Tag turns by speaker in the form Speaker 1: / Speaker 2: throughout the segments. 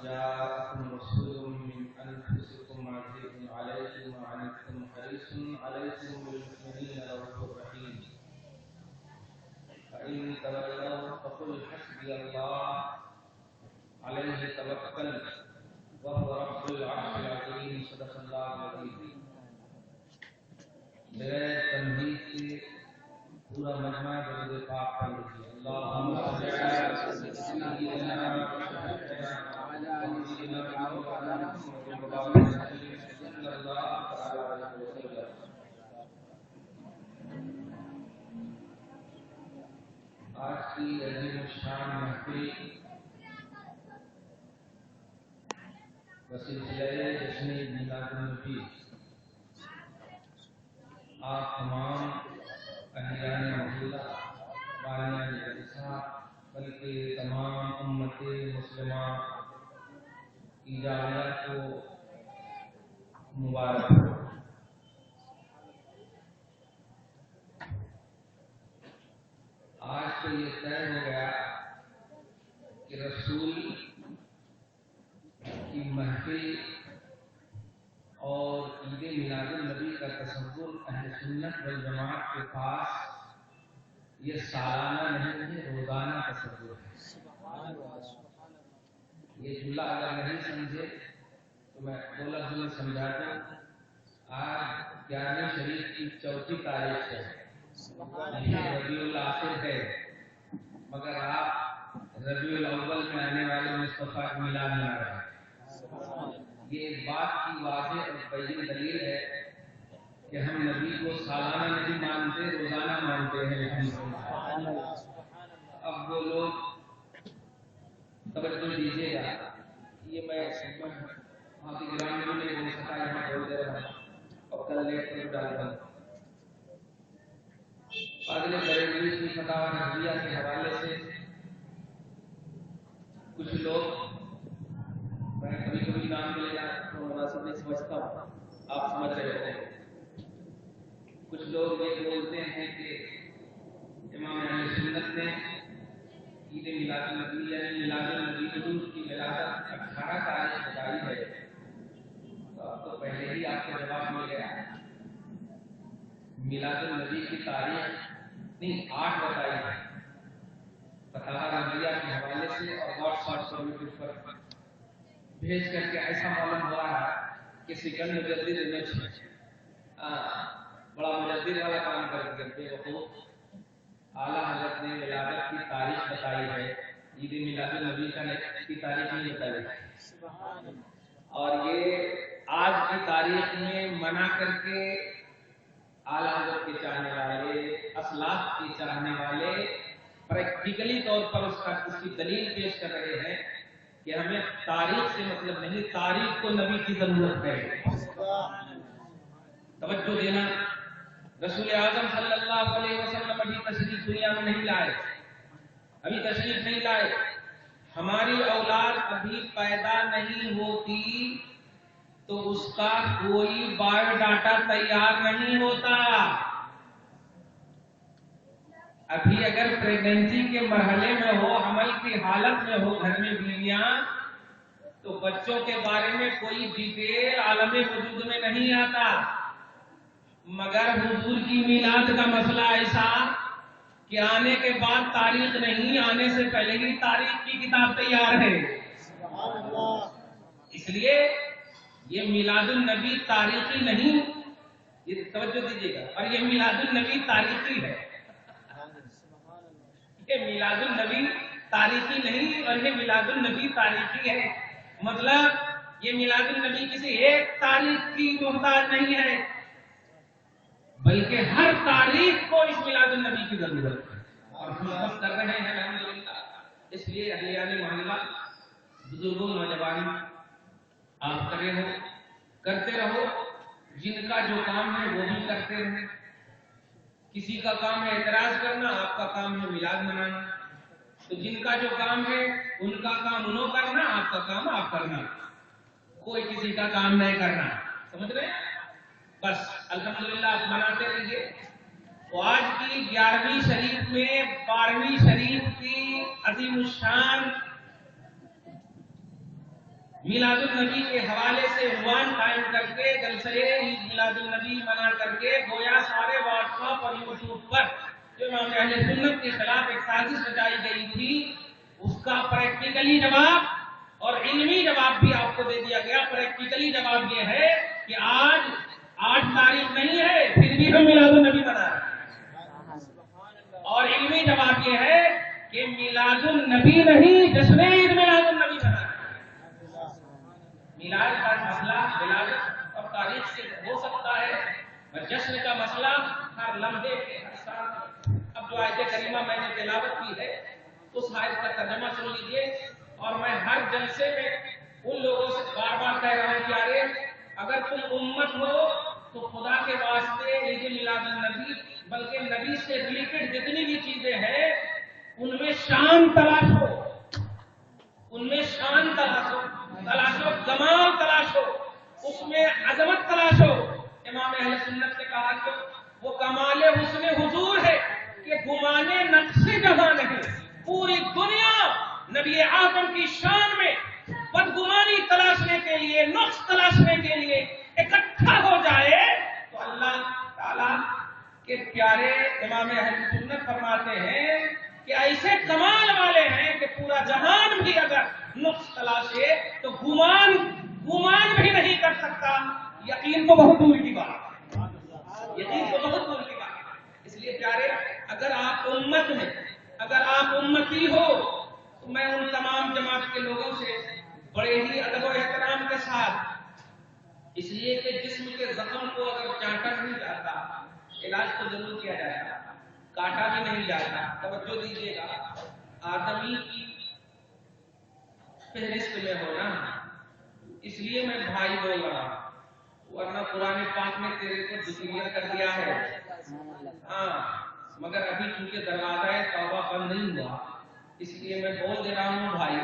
Speaker 1: جاءكم رسول من أنفسكم عزيز عليه ما عنتم حريص عليكم بالمؤمنين رؤوف رحيم فإن تولوا فقل حسبي الله عليه توكلت وهو رب العرش العظيم صدق الله العظيم. بغیر تمہید کے پورا مجمع درود پاک پڑھ لیجیے. اللہم صلی علی سیدنا وعلی آل سیدنا محمد صلی اللہ علیہ وسلم. آج کی عظیم الشان محفل بسلسلہ جشن میلاد النبی آپ تمام اہلیان محلہ بانیان جلسہ بلکہ تمام امت مسلمہ کی جاریہ کو مبارک ہو. آج تو یہ طے ہو گیا کہ رسول کی محفل اور عید میلاد النبی کا تصور اہل سنت والجماعت کے پاس یہ سالانہ نہیں ہے، روزانہ تصور ہے. یہ جملہ اگر نہیں سمجھے تو میں دو لفظ میں سمجھا دوں. آج 11ویں شریف کی 4 تاریخ ہے، ربیع الاخر ہے، مگر آپ ربیع الاول میں آنے والے مصطفیٰ کا میلاد منا رہے ہیں. یہ ایک بات کی واضح اور بین دلیل ہے کہ ہم نبی کو سالانہ نہیں مانتے، روزانہ مانتے ہیں. اب وہ لوگ توجہ دیجیے گا. یہ میں وہاں کی گرام میں نہیں بول سکتا، یہاں بول دے رہا ہوں اور کل لیٹ کر ڈال دوں. فاضل بریلوی کی فتاوی رضویہ کے حوالے سے کچھ لوگ، میں کبھی کبھی نام لے لینا تو مناسب نہیں سمجھتا ہوں، آپ سمجھ رہے ہوتے ہیں. کچھ لوگ یہ بولتے ہیں کہ امام اہل سنت نے عید میلاد النبی یعنی میلاد النبی حضور کی ولادت 18 تاریخ بتائی ہے. تو اب تو پہلے ہی آپ کو جواب مل گیا. میلاد النبی کی تاریخ نہیں 8 بتائی ہے فتاوی رضویہ کے حوالے سے، اور واٹس ایپ پر یوٹیوب پر بھیج کر کے ایسا معلوم ہو رہا ہے کہ سکن مجدد بڑا مجدد والا کام کر کے وقوف اعلیٰ حضرت نے ولادت کی تاریخ بتائی ہے، عید میلاد النبی کی تاریخ نہیں بتائی ہے. اور یہ آج کی تاریخ میں منا کر کے اعلیٰ حضرت کے چاہنے والے، اسلاف کے چاہنے والے پریکٹیکلی طور پر اس کی دلیل پیش کر رہے ہیں کہ ہمیں تاریخ سے مطلب نہیں، تاریخ کو نبی کی ضرورت ہے. توجہ دینا. رسول اعظم صلی اللہ علیہ وسلم ابھی تشریف دنیا میں نہیں لائے، ابھی تشریف نہیں لائے. ہماری اولاد ابھی پیدا نہیں ہوتی تو اس کا کوئی بایو ڈاٹا تیار نہیں ہوتا. ابھی اگر پریگنینسی کے مرحلے میں ہو، حمل کی حالت میں ہو گھر میں بیویاں، تو بچوں کے بارے میں کوئی ڈیٹیل عالم وجود میں نہیں آتا. مگر حضور کی میلاد کا مسئلہ ایسا کہ آنے کے بعد تاریخ نہیں، آنے سے پہلے ہی تاریخ کی کتاب تیار ہے. اس لیے یہ میلاد النبی تاریخی نہیں، یہ توجہ دیجیے گا، اور یہ میلاد النبی تاریخی ہے. یہ میلاد النبی تاریخی نہیں اور یہ میلاد النبی تاریخی ہے. مطلب یہ میلاد النبی کسی ایک تاریخ کی محتاج نہیں ہے، بلکہ ہر تاریخ کو اس میلاد النبی کی ضرورت ہے، اور ہم سب کر رہے ہیں الحمدللہ. اس لیے اہلیان محلہ، بزرگوں، نوجوان، آپ کرتے رہو. جن کا جو کام ہے وہ بھی کرتے رہے. کسی کا کام ہے اعتراض کرنا، آپ کا کام ہے میلاد منانا. تو جن کا جو کام ہے ان کا کام انہوں کرنا، آپ کا کام آپ کرنا. کوئی کسی کا کام نہیں کرنا. سمجھ رہے ہیں؟ بس الحمدللہ آپ مناتے رہیے. تو آج کی 11ویں شریف میں 12ویں شریف کی عظیم الشان میلاد النبی کے حوالے سے عنوان قائم کر کے جلسے عید میلاد النبی منا کر کے گویا سارے واٹس ایپ اور یوٹیوب پر جو امام اہل سنت کے خلاف ایک سازش رچائی گئی تھی، اس کا پریکٹیکلی جواب اور علمی جواب بھی آپ کو دے دیا گیا۔ پریکٹیکلی جواب یہ ہے کہ آج 8 تاریخ نہیں ہے، پھر بھی ہم میلاد النبی منا رہے ہیں، اور علمی جواب یہ ہے کہ میلاد النبی نہیں، جشن عید میلاد النبی منا رہے ہیں۔ میلاد کا مسئلہ ولادت اور تاریخ سے ہو سکتا ہے، اور جشن کا مسئلہ ہر لمحے کے ہر سال۔ اب جو آیت کریمہ میں نے تلاوت کی ہے، اس آیت کا ترجمہ سن لیجئے، اور میں ہر جلسے میں ان لوگوں سے بار بار کہہ رہا ہوں کہ ارے اگر تم امت ہو تو خدا کے واسطے عید میلاد النبی بلکہ نبی سے ریلیٹڈ جتنی بھی چیزیں ہیں ان میں شان تلاش ہو، ان میں شان تلاش ہو، کمال تلاش ہو، اس میں عظمت تلاش ہو۔ امام اہل سنت نے کہا کہ وہ کمال حسن حضور ہے کہ گمانے نقش جہاں نہیں، پوری دنیا نبی اعظم کی شان میں بدگمانی تلاشنے کے لیے، نقص تلاشنے کے لیے اکٹھا ہو جائے تو اللہ تعالیٰ کے پیارے امام اہل سنت فرماتے ہیں کہ ایسے کمال والے ہیں کہ پورا جہان بھی اگر نقص تلاشے تو گمان بھی نہیں کر سکتا۔ یقین تو بہت دور کی بات ہے، یقین تو بہت دور کی بات ہے۔ اس لیے پیارے، اگر آپ امت میں، اگر آپ امتی ہو تو میں ان تمام جماعت کے لوگوں سے بڑے ہی ادب و احترام کے ساتھ، اس لیے کہ جسم کے زخم کو اگر چاٹا نہیں جاتا، علاج تو ضرور کیا جائے گا، کاٹا بھی نہیں جاتا۔ توجہ دیجیے گا، آدمی کی فہرست میں ہونا، اس لیے میں بھائی بول رہا ہوں، ورنہ قرآن پاک میں تیرے کو ذکر کر دیا ہے۔ ہاں، مگر ابھی چونکہ دروازہ توبہ بند نہیں ہوا، اس لیے میں بول دے رہا ہوں بھائی،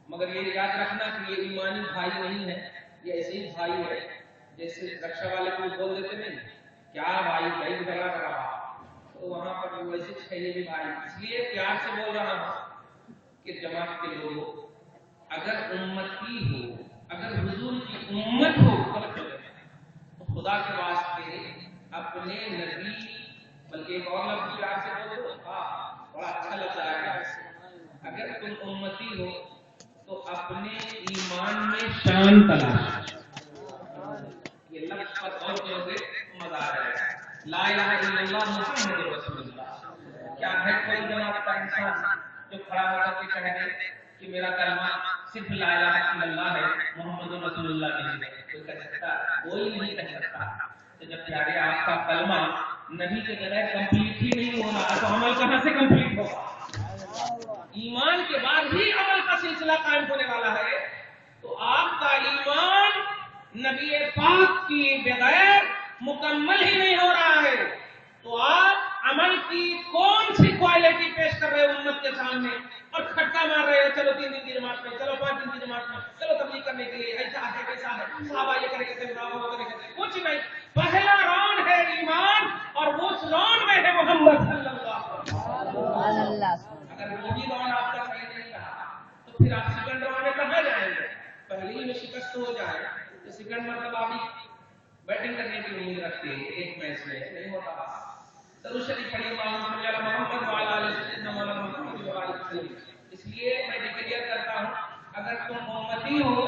Speaker 1: مگر یہ یاد رکھنا کہ یہ ایمانی بھائی نہیں ہے، یہ ایسے ہی بھائی ہے جیسے رکشا والے کو بول دیتے نہیں کیا بھائی بھائی جگہ کر رہا، تو وہاں پر ویسے ہے بھی بھائی۔ اس لیے پیار سے بول رہا ہوں کہ جماعت کے لوگوں، اگر امتی ہو، اگر حضور کی امت ہو تو خدا کے واسطے اپنے نبی، بلکہ ایک اور لفظ پیار سے بولو، بڑا اچھا لفظ آیا ہے، اگر تم امتی ہو تو اپنے ایمان میں شان تلاش۔ یہ لفظ پر غور کرو گے مزہ آ جائے گا۔ لا الہ الا اللہ محمد رسول اللہ۔ کیا ہے کوئی جماعت کا انسان جو کھڑا ہو کر کے کہہ دے کہ میرا کلمہ صرف لا الہ الا اللہ ہے، محمد رسول اللہ نہیں ہے؟ کوئی کہہ سکتا؟ کوئی نہیں کہہ سکتا۔ تو جب پیارے آپ کا کلمہ نبی کے بغیر کمپلیٹ ہی نہیں ہو رہا تو عمل کہاں سے کمپلیٹ ہوگا؟ ایمان کے بعد ہی عمل کا سلسلہ قائم ہونے والا ہے۔ تو آپ کا ایمان نبی پاک کی بغیر مکمل ہی نہیں ہو رہا ہے، تو آپ عمل کی کون سی کوالٹی پیش کر رہے ہو امت کے سامنے، اور کھٹکا مار رہے ہو، چلو 3 دن کی جماعت میں، چلو 5 دن کی جماعت میں، چلو تبلیغ کرنے کے لیے، ایسا ہے ویسا ہے، صحابہ یہ کرے گا، صحابہ وہ کرے گا، کچھ نہیں۔ پہلا راؤنڈ ہے ایمان، اور اس راؤنڈ میں ہے محمد صلی اللہ علیہ وسلم۔ اگر وہ بھی راؤنڈ آپ کا صحیح نہیں رہا تو پھر آپ سیکنڈ راؤنڈ میں کہاں جائیں گے؟ پہلے ہی میں شکست ہو جائے تو سیکنڈ مرتبہ بھی بیٹنگ کرنے کی امید رکھتے ہیں، ایک میچ میں نہیں ہوتا۔ درود شریف پڑھیے، اللہم صلی علی محمد وعلی آل سیدنا مولانا محمد وبارک وسلم۔ اس لیے میں ڈکلیئر کرتا ہوں، اگر تم امتی ہو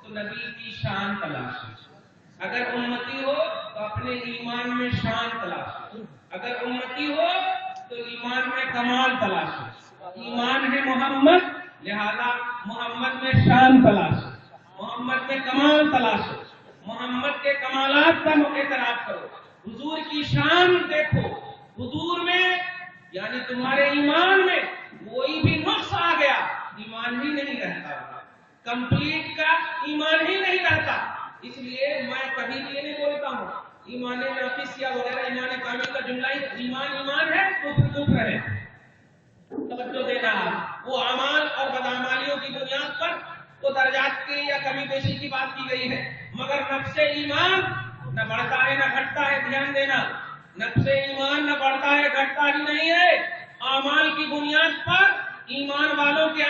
Speaker 1: تو نبی کی شان تلاش، اگر امتی ہو تو اپنے ایمان میں شان تلاش، اگر امتی ہو تو ایمان میں کمال تلاش۔ ایمان ہے محمد، لہذا محمد میں شان تلاش، محمد میں کمال تلاش، محمد کے کمالات کا اعتراف کرو، حضور کی شان دیکھو، حضور میں یعنی تمہارے ایمان میں کوئی بھی نقص آ گیا، ایمان ہی نہیں رہتا، کمپلیٹ کا ایمان ہی نہیں رہتا۔ اس لیے میں کبھی یہ نہیں بولتا ہوں ایمان ناقص یا وغیرہ، ایمان کامل کا جملہ ہی ایمان ہے تو پھر رہے۔ توجہ دینا، وہ اعمال اور بدعمالیوں کی بنیاد پر وہ درجات کی یا کمی بیشی کی بات کی گئی ہے، مگر نفس ایمان نہ بڑھتا ہے نہ گھٹتا ہے۔ دھیان دینا، نفس ایمان نہ بڑھتا ہے گھٹتا ہی نہیں ہے، اعمال کی بنیاد پر ایمان والوں کے